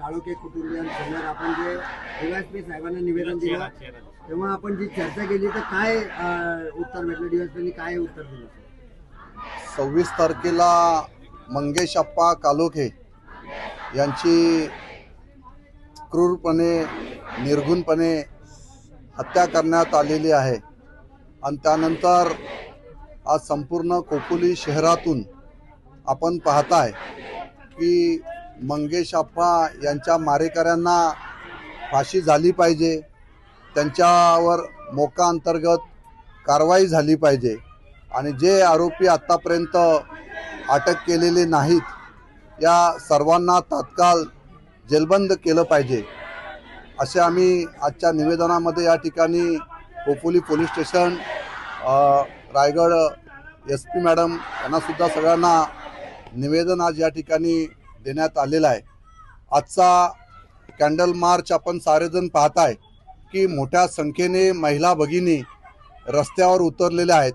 काळोखे कुटुंबियांसमोर आपण जे डीवायएसपी साहेबांना निवेदन दिलं तेव्हा आपण जी चर्चा केली तर काय उत्तर भेटलं? डीवायएसपीनी काय उत्तर दिलं? 26 तारखेला मंगेश अप्पा कालोखे यांची क्रूरपणे निर्घुणपणे हत्या करण्यात आलेली आहे आणि त्यानंतर आज संपूर्ण खोपोली शहरातून आपण पाहताय की मंगेश अप्पा यांच्या मारेकऱ्यांना फाशी झाली पाहिजे, त्यांच्यावर मोका अंतर्गत कारवाई झाली पाहिजे आणि जे आरोपी आत्तापर्यंत अटक केलेले नाहीत या सर्वांना तात्काळ जेलबंद केलं पाहिजे असे आम्ही आजच्या निवेदनामध्ये या ठिकाणी Khopoli police station, Raigad SP madam यांनासुद्धा सगळ्यांना निवेदन आज या ठिकाणी देण्यात आलेलं आहे। आजचा कॅन्डल मार्च आपण सारेजण पाहताय की मोठ्या संख्येने महिला भगिनी रस्त्यावर उतरलेल्या आहेत।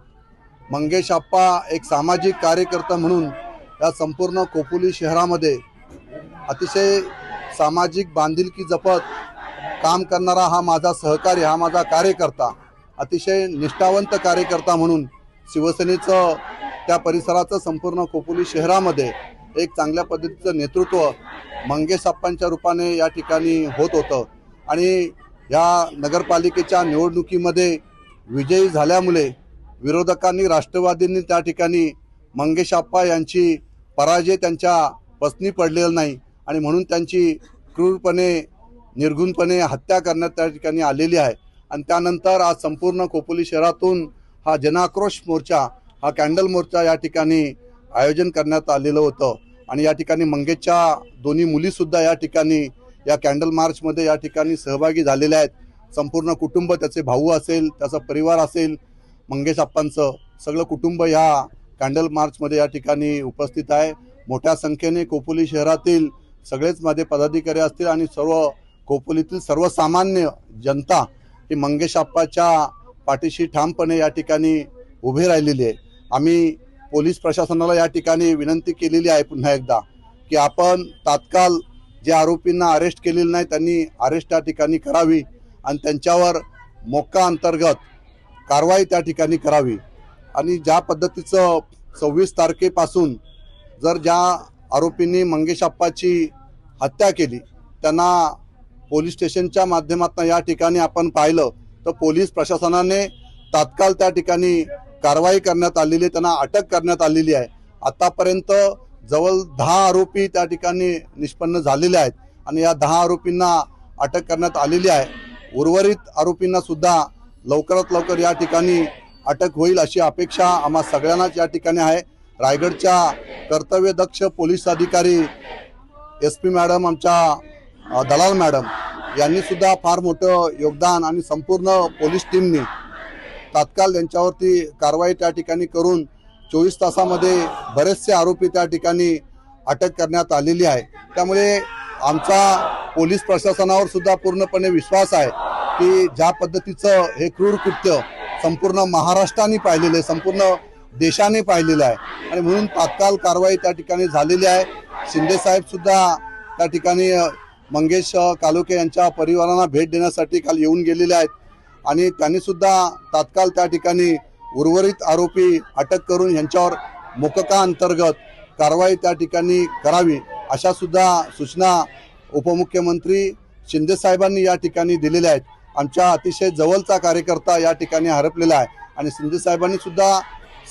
मंगेश अप्पा एक सामाजिक कार्यकर्ता म्हणून या संपूर्ण खोपोली शहरामध्ये अतिशय सामाजिक बांधिलकी जपत काम करणारा हा माझा सहकारी, हा माझा कार्यकर्ता, अतिशय निष्ठावंत कार्यकर्ता म्हणून शिवसेनेचं त्या परिसराचं संपूर्ण खोपोली शहरामध्ये एक चांगल्या पद्धतीचं नेतृत्व मंगेश अप्पांच्या रूपाने या ठिकाणी होत होतं आणि या नगरपालिकेच्या निवडणुकीमध्ये विजयी झाल्यामुळे विरोधकांनी, राष्ट्रवादींनी त्या ठिकाणी मंगेश अप्पा यांची पराजय त्यांच्या पसनी पडलेला नाही आणि म्हणून त्यांची क्रूरपणे निर्घुणपणे हत्या करण्यात त्या ठिकाणी आलेली आहे। आणि त्यानंतर आज संपूर्ण खोपोली शहरातून हा जनाक्रोश मोर्चा, हा कॅन्डल मोर्चा या ठिकाणी आयोजन करण्यात आलेलं होतं आणि या ठिकाणी मंगेशच्या दोन्ही मुलीसुद्धा या ठिकाणी या कॅन्डल मार्चमध्ये या ठिकाणी सहभागी झालेल्या आहेत। संपूर्ण कुटुंब, त्याचे भाऊ असेल, त्याचा परिवार असेल, मंगेश अप्पांचं सगळं कुटुंब या कॅन्डल मार्चमध्ये या ठिकाणी उपस्थित आहे। मोठ्या संख्येने खोपोली शहरातील सगळेच माझे पदाधिकारी असतील आणि सर्व खोपोलीतील सर्वसामान्य जनता ही मंगेश अप्पाच्या पाठीशी ठामपणे या ठिकाणी उभे राहिलेली आहे। आम्ही पोलीस प्रशासनाला या ठिकाणी विनंती केलेली आहे पुन्हा एकदा की आपण तात्काळ जे आरोपींना अरेस्ट केलेले नाही त्यांनी अरेस्ट त्या ठिकाणी करावी आणि त्यांच्यावर मोक्का अंतर्गत कारवाई त्या ठिकाणी करावी आणि ज्या पद्धतीचं 26 तारखेपासून जर ज्या आरोपींनी मंगेश अप्पाची हत्या केली त्यांना पोलीस स्टेशनच्या माध्यमातून या ठिकाणी आपण पाहिलं तर पोलीस प्रशासनाने तात्काळ त्या ठिकाणी कारवाई करण्यात आलेली, त्यांना अटक करण्यात आलेली आहे। आतापर्यंत जवळ 10 आरोपी त्या ठिकाणी निष्पन्न झालेले आहेत आणि या 10 आरोपींना अटक करण्यात आलेली आहे। उर्वरित आरोपींना सुद्धा लवकरात लवकर या ठिकाणी अटक होईल अशी अपेक्षा आम्हा सगळ्यांनाच या ठिकाणी आहे। रायगडच्या कर्तव्यदक्ष पोलीस अधिकारी SP मॅडम, आमच्या दलाल मॅडम यांनी सुद्धा फार मोठं योगदान आणि संपूर्ण पोलीस टीमनी तात्काळ त्यांच्यावरती कारवाई त्या ठिकाणी करून 24 तासामध्ये बरेचसे आरोपी त्या ठिकाणी अटक करण्यात आलेली आहे। त्यामुळे आमचा पोलीस प्रशासनावर सुद्धा पूर्णपणे विश्वास आहे की ज्या पद्धतीचं हे क्रूर कृत्य संपूर्ण महाराष्ट्राने पाहिलेलं आहे, संपूर्ण देशाने पाहिलेलं आहे आणि म्हणून तात्काळ कारवाई त्या ठिकाणी झालेली आहे। शिंदे साहेब सुद्धा त्या ठिकाणी मंगेश कालोखे यांच्या परिवारांना भेट देण्यासाठी काल येऊन गेलेले आहेत आणि त्यांनी सुद्धा तात्काळ त्या ठिकाणी उर्वरित आरोपी अटक करून यांच्यावर मोक्का अंतर्गत कारवाई त्या ठिकाणी करावी अशा सुद्धा सूचना उपमुख्यमंत्री शिंदे साहेबांनी या ठिकाणी दिलेल्या आहेत। आमच्या अतिशय जवळचा कार्यकर्ता या ठिकाणी हरपलेला आहे आणि शिंदे साहेबांनी सुद्धा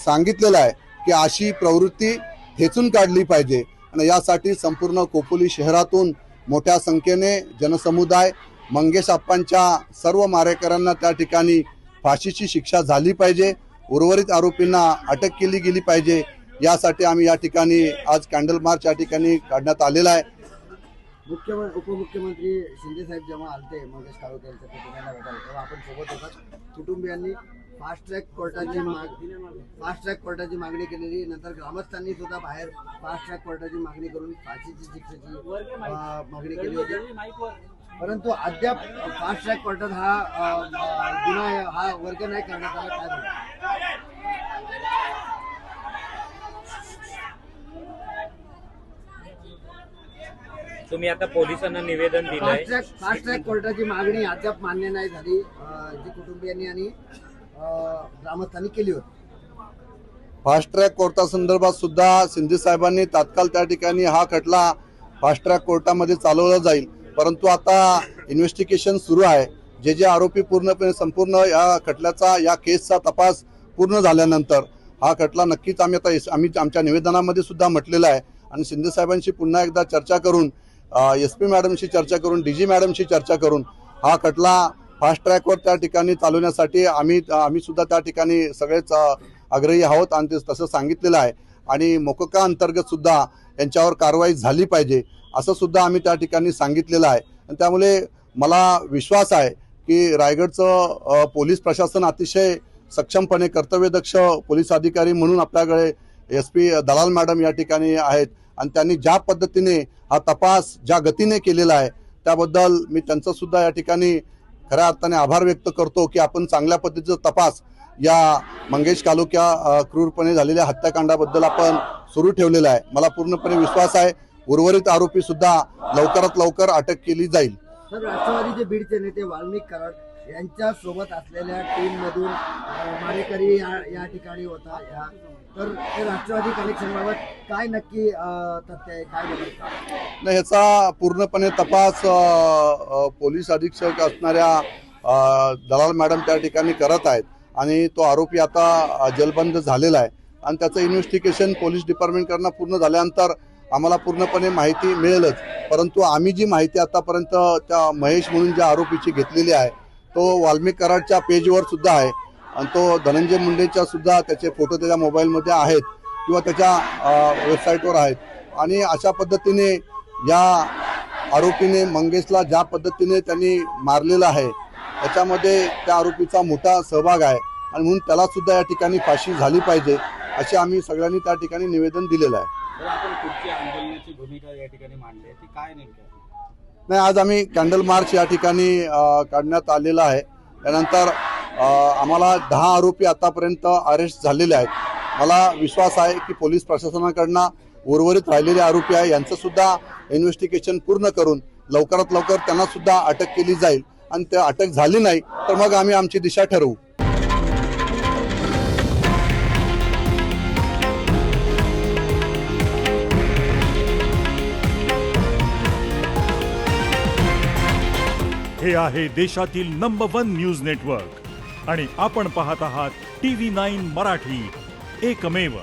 सांगितलेलं आहे की अशी प्रवृत्ती ठेचून काढली पाहिजे आणि यासाठी संपूर्ण खोपोली शहरातून मोठ्या संख्येने जनसमुदाय मंगेश अप्पांच्या सर्व मारेकऱ्यांना त्या ठिकाणी फाशीची शिक्षा झाली पाहिजे, उर्वरित आरोपींना अटक केली गेली पाहिजे यासाठी आम्ही या ठिकाणी आज कॅन्डल मार्च या ठिकाणी काढण्यात आलेला आहे। उपमुख्यमंत्री शिंदे साहेब जेव्हा आलते मंगेश कालोखे यांच्या कुटुंबियांना भेटायला तेव्हा आपण सोबत होतात। कुटुंबियांनी फास्ट ट्रॅक कोर्टाची मागणी केलेली, नंतर ग्रामस्थांनी सुद्धा बाहेर फास्ट ट्रॅक कोर्टाची मागणी करून फाशीची शिक्षेची मागणी केली होती, परंतु अद्याप फास्ट ट्रॅक कोर्टात हा वर्ग नाही करण्यात आला। काय झालं? तुम्ही आता पोलिसांना निवेदन दिलंय. फास्ट ट्रॅक कोर्टाची मागणी अद्याप मान्य नाही झाली, जी कुटुंबियांनी आणि ग्रामस्थांनी केली होती. फास्ट ट्रॅक कोर्टासंदर्भात सुद्धा शिंदे साहेबांनी तात्काळ त्या ठिकाणी हा खटला फास्ट ट्रॅक कोर्टामध्ये चालवला जाईल, परंतु आता इन्व्हेस्टिगेशन सुरू आहे. जे जे आरोपी पूर्णपणे संपूर्ण या खटल्याचा या केसचा तपास पूर्ण झाल्यानंतर हा खटला नक्कीच आम्ही आमच्या निवेदनामध्ये सुद्धा म्हटलेलं आहे आणि शिंदे साहेबांशी पुन्हा एकदा चर्चा करून SP मॅडमशी चर्चा करून DG मॅडमशी चर्चा करून हा खटला फास्ट ट्रॅकवर त्या ठिकाणी चालवण्यासाठी आम्ही सुद्धा त्या ठिकाणी सगळेच आग्रही आहोत आणि ते तसं सांगितलेलं आहे. आणि मोकोका अंतर्गत सुद्धा यांच्यावर कारवाई झाली पाहिजे असं सुद्धा आम्ही त्या ठिकाणी सांगितलेलं आहे. आणि त्यामुळे मला विश्वास आहे की रायगडचं पोलीस प्रशासन अतिशय सक्षमपणे कर्तव्यदक्ष पोलीस अधिकारी म्हणून आपल्याकडे SP दलाल मॅडम या ठिकाणी आहेत आणि त्यांनी ज्या पद्धतीने हा तपास ज्या गतीने केलेला आहे त्याबद्दल मी त्यांचं सुद्धा या ठिकाणी खऱ्या अर्थाने आभार व्यक्त करतो की आपण चांगल्या पद्धतीचा तपास या मंगेश कालुक्या क्रूरपणे झालेल्या हत्याकांडाबद्दल आपण सुरू ठेवलेला आहे. मला पूर्णपणे विश्वास आहे उर्वरित आरोपी सुद्धा लवकरात लवकर अटक केली जाईल. तर राष्ट्रवादीचे बीडचे नेते वाल्मिक कराड यांच्या सोबत असलेल्या टीम मधून मारेकरी या ठिकाणी होता. तर ते राष्ट्रवादी कनेक्शन बाबत काय नक्की तथ्य आहे, काय बोलायचं? नाही, ह्याचा पूर्णपणे तपास पोलीस अधीक्षक असणाऱ्या दलाल मॅडम त्या ठिकाणी करत आहेत आणि तो आरोपी आता जेलबंद झालेला आहे आणि त्याचं इन्व्हेस्टिगेशन पोलीस डिपार्टमेंटकडनं पूर्ण झाल्यानंतर आम्हाला पूर्णपणे माहिती मिळेलच. परंतु आम्ही जी माहिती आतापर्यंत त्या महेश म्हणून ज्या आरोपीची घेतलेली आहे तो वाल्मिक कराडच्या पेजवर सुद्धा आहे आणि तो धनंजय मुंडेच्या सुद्धा त्याचे फोटो त्याच्या मोबाईलमध्ये आहेत किंवा त्याच्या वेबसाईटवर आहेत. आणि अशा पद्धतीने या आरोपीने मंगेशला ज्या पद्धतीने त्यांनी मारलेलं आहे त्याच्यामध्ये त्या आरोपीचा मोठा सहभाग आहे आणि म्हणून त्याला सुद्धा या ठिकाणी फाशी झाली पाहिजे असे आम्ही सगळ्यांनी त्या ठिकाणी निवेदन दिलेलं आहे. आपण पुढची आंदोलनाची भूमिका या ठिकाणी मांडली आहे ती काय नेमकी? नाही, आज आम्ही कॅन्डल मार्च या ठिकाणी काढण्यात आलेला आहे. त्यानंतर आम्हाला 10 आरोपी आतापर्यंत अरेस्ट झालेले आहेत. मला विश्वास आहे की पोलीस प्रशासनाकडनं उर्वरित राहिलेले आरोपी आहे यांचं सुद्धा इन्व्हेस्टिगेशन पूर्ण करून लवकरात लवकर त्यांना सुद्धा अटक केली जाईल आणि ते अटक झाली नाही तर मग आम्ही आमची दिशा ठरवू. हे आहे देशातील नंबर 1 न्यूज नेटवर्क आणि आपण पाहत आहात TV9 मराठी, एकमेव.